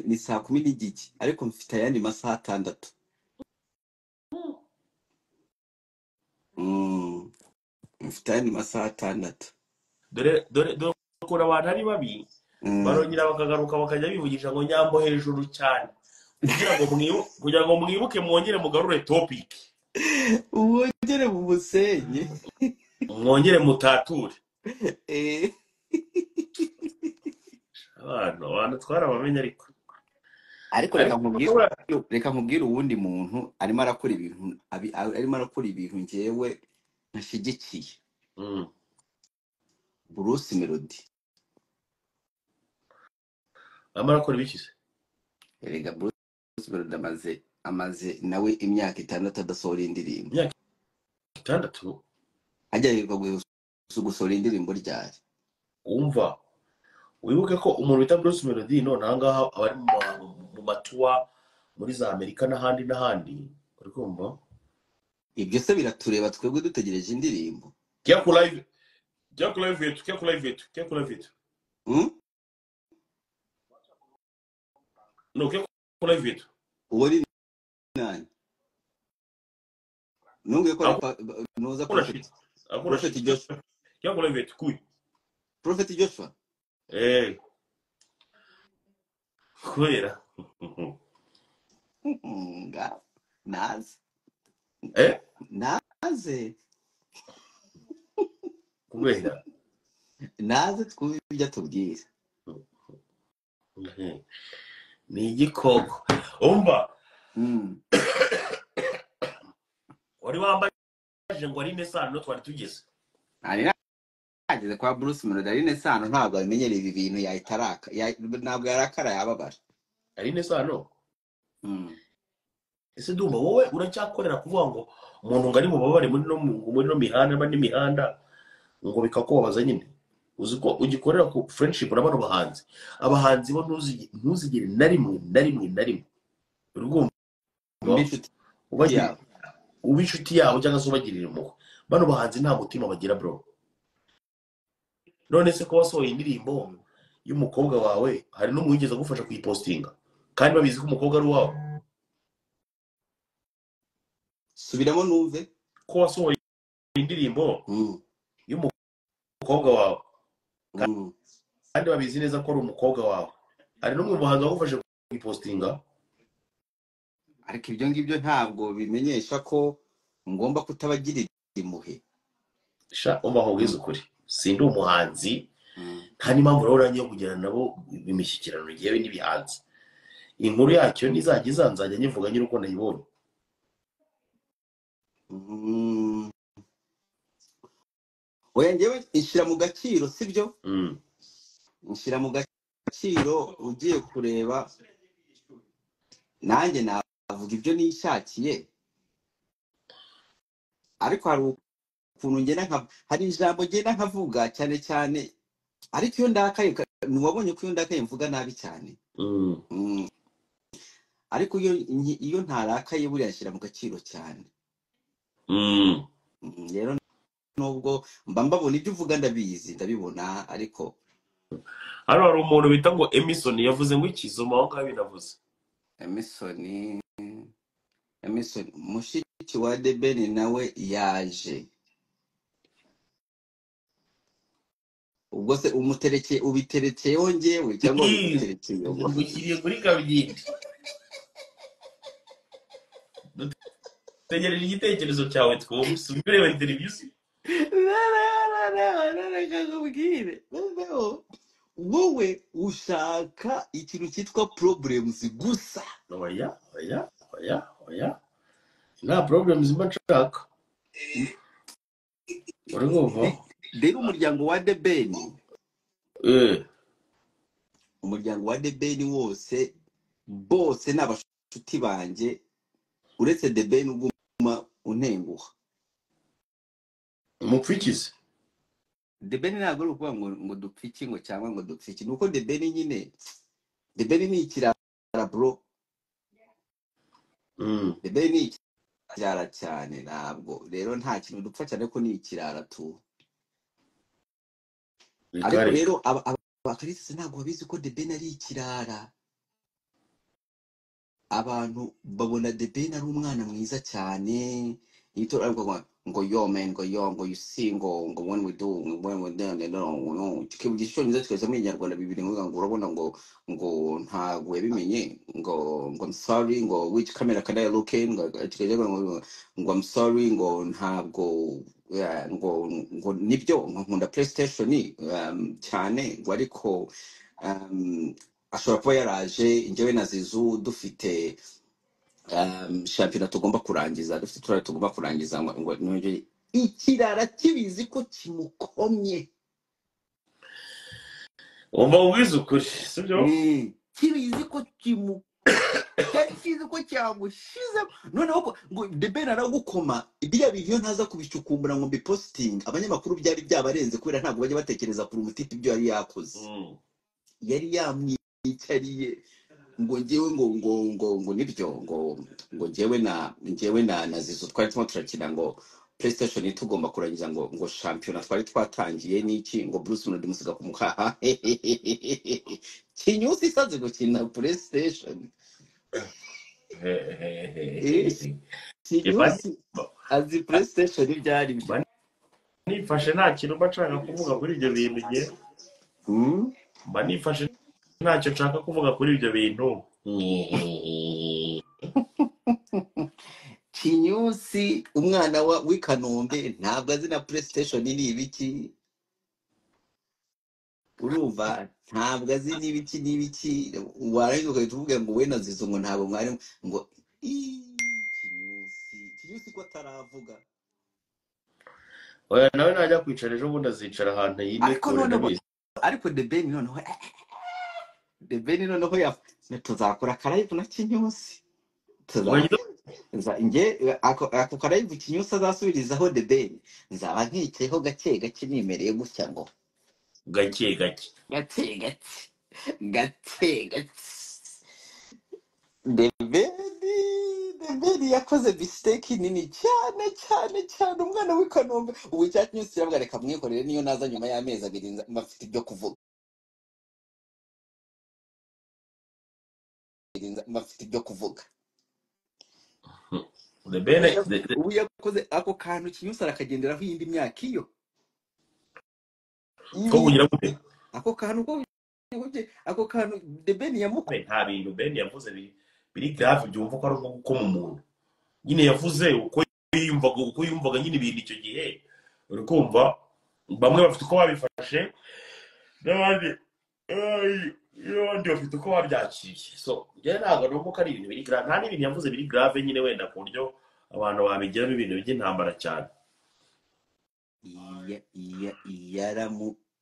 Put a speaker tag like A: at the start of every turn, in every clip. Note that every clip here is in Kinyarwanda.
A: ni saa 10 n'igice ariko mfite ayandi masaha 6 mfite ayandi masaha 6
B: dore ukora abantu ari babi barongera bakagaruka bakajya bivugisha ngo nyambo hejuru cyane kugira ngo mwibuke mwongere mugarure topic
A: wongere mu musenyi
B: mwongere mutature abantu twarabamenye ariko
A: reka nkubwire uwundi muntu arimo arakora ibintu ngewe ntashigikiye Bruce Melody
B: amara akora ibikize
A: erega Bruce Melody amaze nawe imyaka 6 adasohora indirimbo.
B: Imyaka 6
A: ajya gusohora indirimbo ryari
B: umva wibuke ko umuntu bita Bruce Melody none ahangaha abari mu matuwa muri za Amerika n'ahandi uri kumva
A: ibyo se biratureba twebwe dutegereje indirimbo
B: Kia ku live yetu no kia ku live yetu
A: uwari nani nunge ko noza Prophet Joshua
B: kia ku live yetu kui
A: Prophet Joshua
B: kwera
A: nga naze naze
B: kubera
A: naze twibya tubwira
B: ni igikoko umva wari wambaje ngo ari nesano twari tugeze
A: ari ageze kwa Bruce Melody ari nesano ntabwo abimenyereye ibi bintu yahitaraka ntabwo yarakara yababara
B: ari nesano ese Dumba wowe uracyakorera kuvuga ngo umuntu ngari mu babare muri no mihanda n'imihanda ngo bikakubabaza nyine uzi ko ugikorera ku friendship n'abano abahanzi bo ntuzigire na rimwe urugomba ubishuti yabo cyangwa se ubagirira impuhwe bano bahanzi nta mutima bagira bro none se ko wasohoye indirimbo y'umukobwa wawe hari no muwigeze gufasha kuyipostinga kandi babizi ko umukobwa ari wawe
A: subiramo numve
B: ko wasohoye indirimbo y'umukobwa wawe kandi babizi neza ko ari umukobwa wawe hari no mu muhanzi wagufashe kuyipostinga
A: ariko ibyo ngibyo ntabwo bimenyesha ko ngomba kutabagirira impuhwe
B: sha umbaho wize ukuri sindi umuhanzi nta n'impamvu rero urangiye kugirana nabo imishyikirano yewe n'ibihanzi inkuru yacyo nizajya izanzajya nyivuga nyine uko nayibonye
A: oya ngewe inshyira mu gaciro sibyo inshyira mu gaciro ugiye kureba nanjye navuga ibyo nishakiye ariko hari ukuntu hari ijambo ngenda nkavuga cyane ariko iyo ndakaye ntiwabonye ko iyo ndakaye mvuga nabi cyane ariko iyo ntarakaye buriya nshyira mu gaciro cyane rero nubwo mba mbabona ibyo uvuga ndabizi ndabibona ariko
B: hano hari umuntu bita ngo Emerson yavuze ngo ikizoma aho ngaho binavuze
A: Emerson mushiki wa Debeni nawe yaje ubwo se ubiterekeyeho ngewe cyangwa ubiterekeyeho
B: ngukiriye kuri kabyindi tegereje igitekerezo cyawe twumve subireba interview
A: nakakubwire wowe ushaka ikintu cyitwa problems gusa
B: oya nta problems mba nshaka urumva
A: rero umuryango wa Debeni umuryango wa Debeni wose bose n'abashuti banjye uretse Debeni uguma untenguha
B: umupfikize
A: Debeni ntabwo ari ukuvuga ngo dupfiki ngo cyangwa ngo dupfiki nuko Debeni nyine Debeni ni ikirara bro Debeni ni ikirara cyane ntabwo rero nta kintu dupfa cyane ko ni ikirara tu ariko rero abakarisi ntabwo babizi ko Debeni ari ikirara abantu babona The Ben ari umwana mwiza cyane yito ngo yo man ngo you see ngo when we do no kivugisho nizo twese mu Nyarwanda bibiri ngo urabona ngo ntago yabimenye ngo I'm sorry ngo which camera can I look in ngo I'm sorry ngo ntabwo ngo nibyo nkunda PlayStation cyane ngo ariko ashobora kuba yaraje njyewe na Zizu dufite shampiyona tugomba kurangiza dufite turare tugomba kurangiza ngo nuje ikirara kibizi ko kimukomye
B: umva ubizi ukuri sibyo
A: kibizi ko kizi ko cyamushize noneho ko ngo The Ben aragukoma ibya video ntaza kubicukumbura ngo biposting abanyamakuru byari byabarenze kubera ntabwo bajya batekereza kuri umutipe ibyo yari yakoze yari yamwicariye ngo ngewe ngo nibyo ngo ngewe na Zizo twari turakina ngo PlayStation tugomba kurangiza ngo shampiyona twari twatangiye n'iki ngo Bruce Melody musiga kumuhaha kinyusi isaze gukina PlayStation kinyusi azi PlayStation byari
B: nifashe nta kintu bacanga kuvuga kuri ibyo bintu nge nifashe ntacyo nshaka kuvuga kuri ibyo bintu
A: kinyusi umwana w'Ikanombe ntabwo azi na PlayStation ni ibiki urumva ntabwo azi n'ibiki warangiza ugahita uvuga ngo we na Zizo ngo ntabwo mwari ngo kinyusi ko ataravuga
B: oya nawe najya kwicara ejo bundi azicara ahantu yine kure ndabizi
A: ariko The Ben noneho tuzakora karayivu na kinyusi ako karayivu kinyusi azasubirizaho The Ben nzaba nkicayeho gake nimereye gutya ngo
B: gake
A: The Ben yakoze mistake nini cyane umwana w'Ikanombe ubu cyane kinyusi yabwa reka mwikorere niyo naza nyuma y'amezi abiri mbafite ibyo kuvuga
B: The Ben
A: ubu yakoze ako kantu kinyusi arakagenderaho iyindi myaka iyo
B: ko kugira gute
A: ako kantu The Ben yamukoze
B: nta bintu Ben yavuze biri grave byumva ko ari uko mu muntu nyine yavuze uko yumvaga nyine ibintu icyo gihe uri kumva bamwe bafite uko babifashe n'abandi bafite uko babyakiriye so njye ntabwo numva ko ari ibintu biri grave nta n'ibintu yavuze biri grave nyine wenda ku buryo abantu babigiramo ibintu by'intambara cyane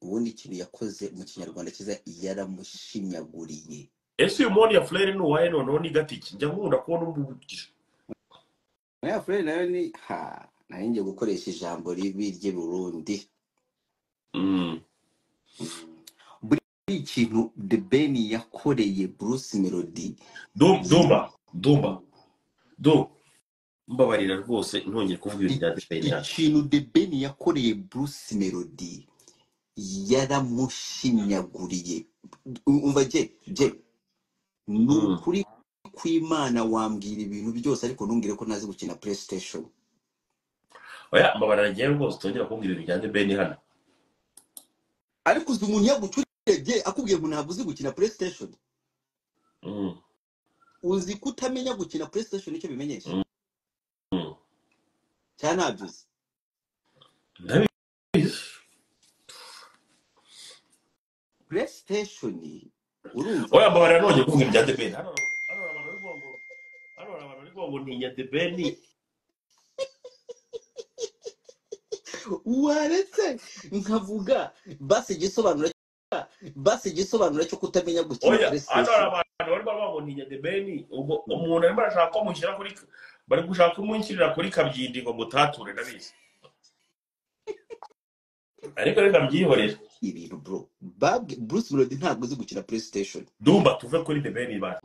A: ubundi ikintu yakoze mu kinyarwanda cyiza yaramushinyaguriye
B: ese uyu muntu ya Fleur ni uwahe noneho ni gatiki njya nkunda kubona umuvugisha
A: ya Fleur nayo ni nari ngiye gukoresha ijambo ribi ry'Uburundi buri ikintu The Ben yakoreye Bruce Melody
B: Dumba mbabarira rwose ntongeye kuvuga ibintu bya The Ben
A: ikintu The Ben yakoreye Bruce Melody yaramushinyaguriye umva je nukuri kw'Imana wambwira ibintu byose ariko ntumbwire ko nazi gukina PlayStation
B: oya mbabarira ngiye rwose tongera kumbwira ibintu bya The Ben hano
A: ariko uzi umuntu yagucurebye akubwiye ngo ntabwo uzi gukina PlayStation uzi kutamenya gukina PlayStation icyo bimenyesha cyane abyuze PlayStation urumva
B: oya mbabarira nongeye kuvuga ibya The Ben hano abantu bari ngo ntinya The Ben
A: waretse nkavuga basi igisobanura cyo kutamenya gukina PlayStation
B: oya abantu bari ngo ntinya The Ben umuntu arimo arashaka ko mushyira kuri bari gushaka kumushyirira kuri kabyindi ngo mutature ndabizi ariko reka mbyihorere
A: ibintu bro Bruce Melody ntabwo uzi gukina PlayStation
B: Dumba tuve kuri The Ben ba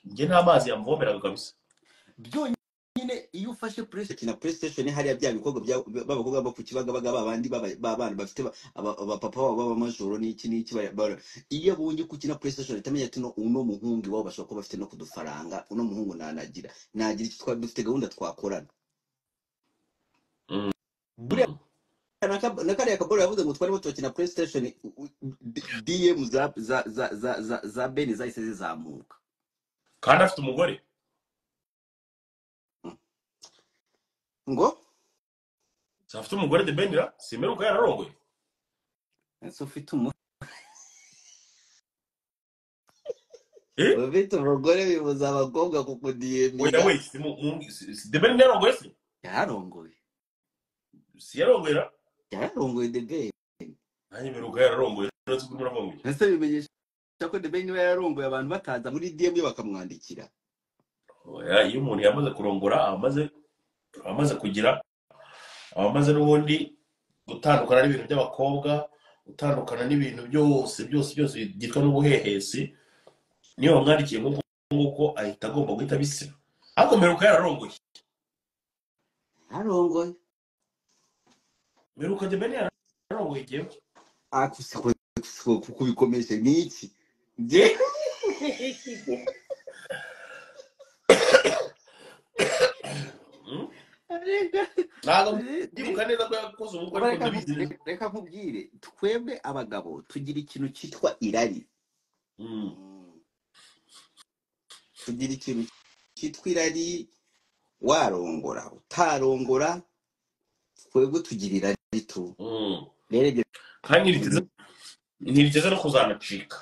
B: njye nta mazi yamvomeraga kabisa
A: byonyine nyine iyo ufashe PlayStation hariya bya bikorwa b'abakobwa bo ku kibaga babandi babana bafite abapapa babo b'amajoro n'iki iyo bunye kukina PlayStation itamenya ati no uno muhungu wabo bashobora kuba bafite no kudufaranga uno muhungu nagira iki twari dufite gahunda twakorana buriya nakariya kaboro yavuze ngo twari bakina PlayStation DM za Ben zahise zizamuka
B: kandi afite umugore
A: ngo
B: afite umugore de Benira simeruka yararongoye
A: ese ufite ufite umugore bibuza abakobwa kukudiyemira
B: oya wese de Benira yarongoye se
A: yarongoye
B: si yarongoye
A: yarongoye de Ben
B: nanjye meruka yararongoye ndetse kuri muravuga
A: ese bimenyesha ko de Ben yarongoye abantu bataza muri DM bakamwandikira
B: oya iyo umuntu yamaze kurongora amaze kugira abamaze n'ubundi gutandukana n'ibintu by'abakobwa gutandukana n'ibintu byose byitwa n'ubuhehesi niyo bamwandikiye nk'uko ahita agomba guhita bisiba ariko meruka yararongoye meruka de Ben yararongoye jewe
A: kuko bikomeje n'iki
B: ntabwo ndibuka neza ko yakoze ubukwe ariko ndabizi
A: reka nkubwire twebwe abagabo tugira ikintu cyitwa irari tugira ikintu cyitwa irari warongora utarongora twebwe tugira irari tu rero
B: kandi ntiriteze no kuzanacika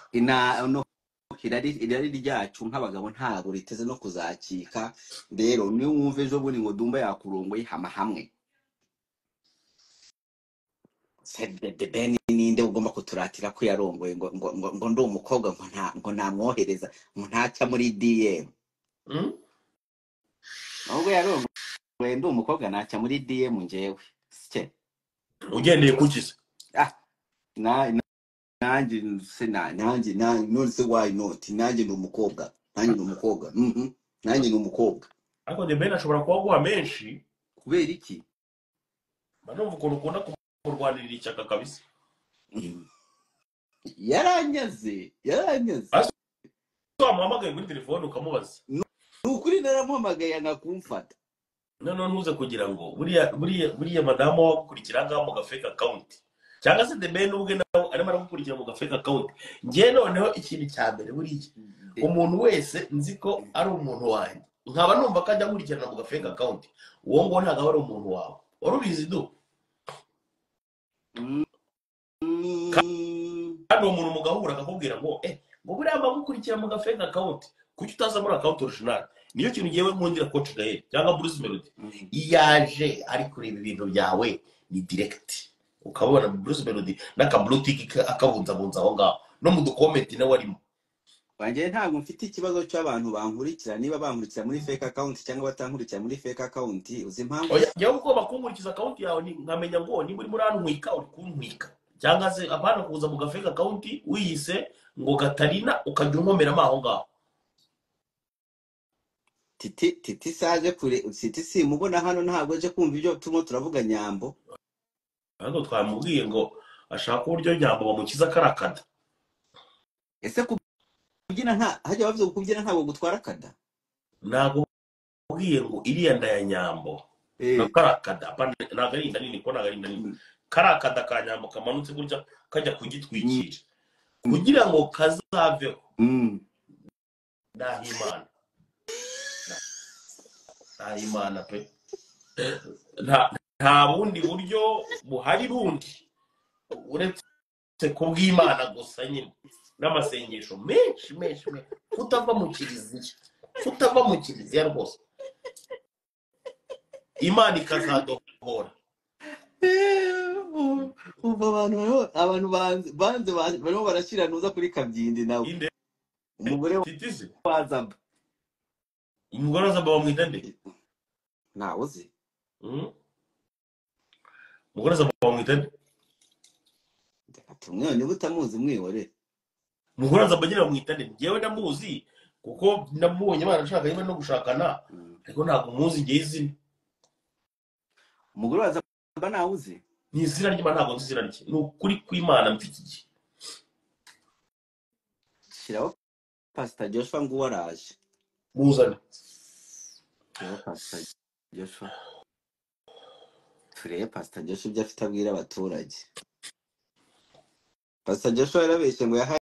A: irari ryacu nk'abagabo ntabwo riteze no kuzacika rero niyo wumva ejo bundi ngo Dumba yakurongoye hama hamwe de Ben ninde ugomba kuturatira ko yarongoye ngo ndi umukobwa ngo ntamwohereza ngo ntaca muri DM ahubwo yarongoye ndi umukobwa naca muri DM njyewe sike
B: ugendeye kukiza
A: nanjye none se why not nanjye ni umukobwa nanjye ni umukobwa
B: ariko de Ben ashobora kuba guha menshi
A: kubera iki
B: manumva ukuntu ukunda kumurwanirira icyaka kabisa
A: yaranyaze
B: wamuhamagaye kuri telefone ukamubaza
A: nukuri naramuhamagaye anakumfata
B: none ntuze kugira ngo buriya madamu wagukurikira ngaho mu gafake account cyangwa se de Ben ubwe nawe arimo aragukurikira mu gafake account ngiye noneho ikintu cya mbere buriya umuntu wese nzi ko ari umuntu wanjye nkaba numva ko ajya gukurikirana mu gafake account uwo ngo ntabwo ari umuntu wawe warubizi du kandi uwo muntu mugahura akakubwira ngo buriya mbagukurikira mu gafake account kuki utaza muri account original niyo kintu ngewe nkundira coach Gael cyangwa Bruce Melody iyaje ari kureba ibintu byawe ni direct ukabona Bruce Melody n'aka blue tick akabunzabunza aho ngaho no mu ducomment nawe arimo
A: wanjye ntabwo mfite ikibazo cy'abantu bankurikira niba bankurikira muri fake account cyangwa batankurikira muri fake account uzi impamvu
B: oya uko bakungurikiza account yawe nkamenya ngo ni muri antwika uri kuntwika cyangwa se abana kuza mu gafake account wiyise ngo Gatarina ukajya unkomeramo aho ngaho
A: titi saje kure titi simubona hano ntabwo aje kumva ibyo turimo turavuga nyambo
B: ariko twamubwiye ngo ashaka uburyo nyambo bamukiza karakada
A: ese kubyina hajya bavuze kubyina ntabwo gutwara kada
B: ntabwo ubwiye ngo iriya nda ya nyambo karakada ntabwo ari inda nini ko ntabwo ari inda nini karakada ka nyambo kamanutse gutya kajya kugitwikira kugira ngo kazaveho Imana pe nta bundi buryo buhari bundi uretse kubw'Imana gusa nyine n'amasengesho menshi kutava mu kiliziya rwose Imana ikazadohora
A: abantu banze barimo barashiranuza kuri kabyindi nawe umugore wazamba
B: umugore wazamba bamwita nde
A: nawe uzi
B: umugore wazamba bamwita nde
A: tumwe niba utamuzi mwihorere
B: umugore wazamba nyine bamwita nde njyewe ndamuzi kuko namubonye barashaka yewe no gushakana ariko ntabwo muzi ngiye izina
A: umugore waza mba nawuzi
B: ni izina rye ntabwo nzi izina rye ni ukuri kw'Imana mfite iki
A: shiraho Pastor Joshua ngo waraje
B: muzane
A: shiraho Pastor Joshua turebe Pastor Joshua ibyo afite abwira abaturage Pastor Joshua yarabeshye ngo yahaye